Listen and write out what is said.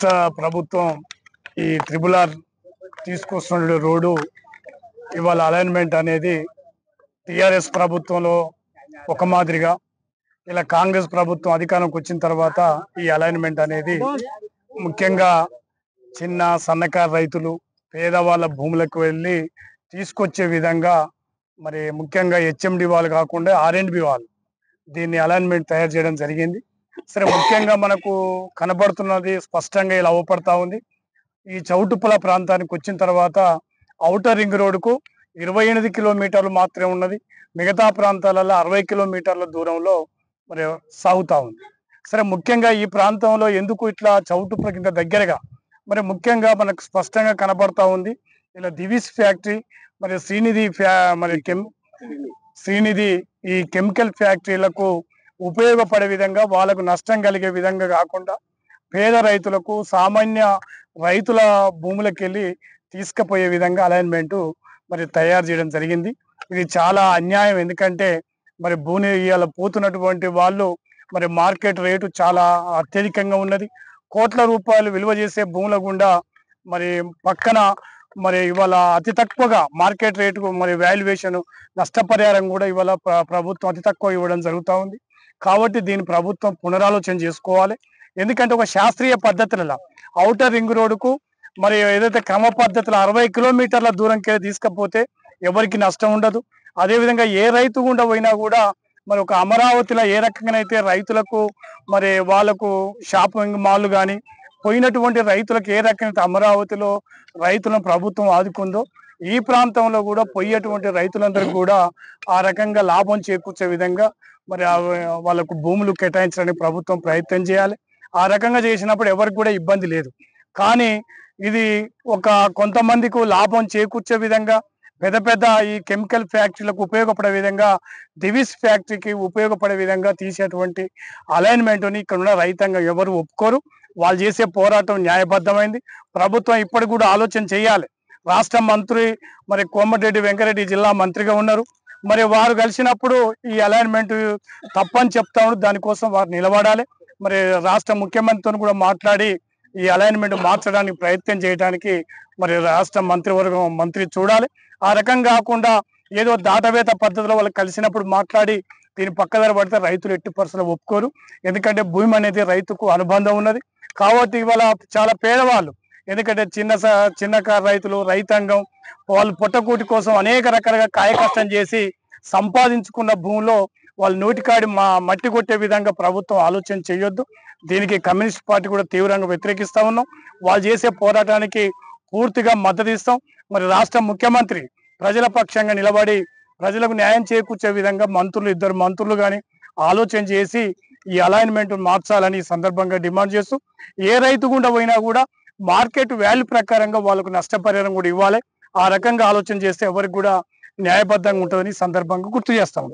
రాష్ట్ర ప్రభుత్వం ఈ ట్రిపుల్ ఆర్ తీసుకొస్తున్న రోడ్డు ఇవాళ అలైన్మెంట్ అనేది టిఆర్ఎస్ ప్రభుత్వంలో ఒక మాదిరిగా ఇలా కాంగ్రెస్ ప్రభుత్వం అధికారంకి వచ్చిన తర్వాత ఈ అలైన్మెంట్ అనేది ముఖ్యంగా చిన్న సన్నకారు రైతులు పేదవాళ్ళ భూములకు వెళ్ళి తీసుకొచ్చే విధంగా మరి ముఖ్యంగా హెచ్ఎండి వాళ్ళు కాకుండా ఆర్ఎండ్బి వాళ్ళు దీన్ని అలైన్మెంట్ తయారు చేయడం జరిగింది. సరే, ముఖ్యంగా మనకు కనబడుతున్నది స్పష్టంగా ఇలా అవపడతా ఉంది. ఈ చౌటుప్పల ప్రాంతానికి వచ్చిన తర్వాత ఔటర్ రింగ్ రోడ్డుకు 28 కిలోమీటర్లు మాత్రమే ఉన్నది. మిగతా ప్రాంతాలలో 60 కిలోమీటర్ల దూరంలో మరి సాగుతా ఉంది. సరే, ముఖ్యంగా ఈ ప్రాంతంలో ఎందుకు ఇట్లా చౌటుప్పలకి ఇంత దగ్గరగా మరి ముఖ్యంగా మనకు స్పష్టంగా కనబడతా ఉంది. ఇలా దివిస్ ఫ్యాక్టరీ మరి శ్రీనిధి ఈ కెమికల్ ఫ్యాక్టరీలకు ఉపయోగపడే విధంగా వాళ్ళకు నష్టం కలిగే విధంగా కాకుండా పేద రైతులకు సామాన్య రైతుల భూములకు వెళ్ళి తీసుకుపోయే విధంగా అలైన్మెంట్ మరి తయారు చేయడం జరిగింది. ఇది చాలా అన్యాయం. ఎందుకంటే మరి భూమి ఇవాళ పోతున్నటువంటి వాళ్ళు మరి మార్కెట్ రేటు చాలా అత్యధికంగా ఉన్నది. కోట్ల రూపాయలు విలువ చేసే భూముల గుండా మరి పక్కన మరి ఇవాళ అతి తక్కువగా మార్కెట్ రేటుకు మరి వాల్యుయేషన్ నష్టపరిహారం కూడా ఇవాళ ప్రభుత్వం అతి తక్కువ ఇవ్వడం జరుగుతూ ఉంది. కాబట్టి దీని ప్రభుత్వం పునరాలోచన చేసుకోవాలి. ఎందుకంటే ఒక శాస్త్రీయ పద్ధతులలో ఔటర్ రింగ్ రోడ్డుకు మరి ఏదైతే క్రమ పద్ధతిలో 60 కిలోమీటర్ల దూరంకి తీసుకపోతే ఎవరికి నష్టం ఉండదు. అదేవిధంగా ఏ రైతు గుండా పోయినా కూడా మరి ఒక అమరావతిలో ఏ రకంగానైతే రైతులకు మరి వాళ్ళకు షాపింగ్ మాల్ కానీ పోయినటువంటి రైతులకు ఏ రకంగా అమరావతిలో రైతులను ప్రభుత్వం ఆదుకుందో ఈ ప్రాంతంలో కూడా పోయేటువంటి రైతులందరికీ కూడా ఆ రకంగా లాభం చేకూర్చే విధంగా మరి వాళ్ళకు భూములు కేటాయించడానికి ప్రభుత్వం ప్రయత్నం చేయాలి. ఆ రకంగా చేసినప్పుడు ఎవరికి కూడా ఇబ్బంది లేదు. కానీ ఇది ఒక కొంతమందికి లాభం చేకూర్చే విధంగా పెద్ద పెద్ద ఈ కెమికల్ ఫ్యాక్టరీలకు ఉపయోగపడే విధంగా దివిస్ ఫ్యాక్టరీకి ఉపయోగపడే విధంగా తీసేటువంటి అలైన్మెంట్ని ఇక్కడ ఉన్న రైతాంగం ఎవరు ఒప్పుకోరు. వాళ్ళు చేసే పోరాటం న్యాయబద్ధమైంది. ప్రభుత్వం ఇప్పటికి కూడా ఆలోచన చేయాలి. రాష్ట్ర మంత్రి మరి కోమటిరెడ్డి వెంకరెడ్డి జిల్లా మంత్రిగా ఉన్నారు. మరి వారు కలిసినప్పుడు ఈ అలైన్మెంట్ తప్పని చెప్తా ఉన్నారు. దానికోసం వారు నిలబడాలి. మరి రాష్ట్ర ముఖ్యమంత్రితో కూడా మాట్లాడి ఈ అలైన్మెంట్ మార్చడానికి ప్రయత్నం చేయడానికి మరి రాష్ట్ర మంత్రివర్గం మంత్రి చూడాలి. ఆ రకం కాకుండా ఏదో దాటవేత పద్ధతిలో వాళ్ళు కలిసినప్పుడు మాట్లాడి దీని పక్కదారి పడితే రైతులు ఎట్టి పరిస్థితుల్లో ఒప్పుకోరు. ఎందుకంటే భూమి అనేది రైతుకు అనుబంధం ఉన్నది. కాబట్టి ఇవాళ చాలా పేదవాళ్ళు, ఎందుకంటే చిన్నకారు రైతులు, రైతాంగం వాళ్ళు పొట్టకూటి కోసం అనేక రకాలుగా కాయకష్టం చేసి సంపాదించుకున్న భూమిలో వాళ్ళు నోటికాడి మట్టి కొట్టే విధంగా ప్రభుత్వం ఆలోచన చేయొద్దు. దీనికి కమ్యూనిస్ట్ పార్టీ కూడా తీవ్రంగా వ్యతిరేకిస్తా ఉన్నాం. వాళ్ళు చేసే పోరాటానికి పూర్తిగా మద్దతు ఇస్తాం. మరి రాష్ట్ర ముఖ్యమంత్రి ప్రజల పక్షంగా నిలబడి ప్రజలకు న్యాయం చేకూర్చే విధంగా ఇద్దరు మంత్రులు కానీ ఆలోచన చేసి ఈ అలైన్మెంట్ మార్చాలని ఈ సందర్భంగా డిమాండ్ చేస్తూ ఏ రైతు గుండా పోయినా కూడా మార్కెట్ వాల్యూ ప్రకారంగా వాళ్ళకు నష్టపరిహారం కూడా ఇవ్వాలి. ఆ రకంగా ఆలోచన చేస్తే ఎవరికి కూడా న్యాయబద్ధంగా ఉంటుందని సందర్భంగా గుర్తు చేస్తాము.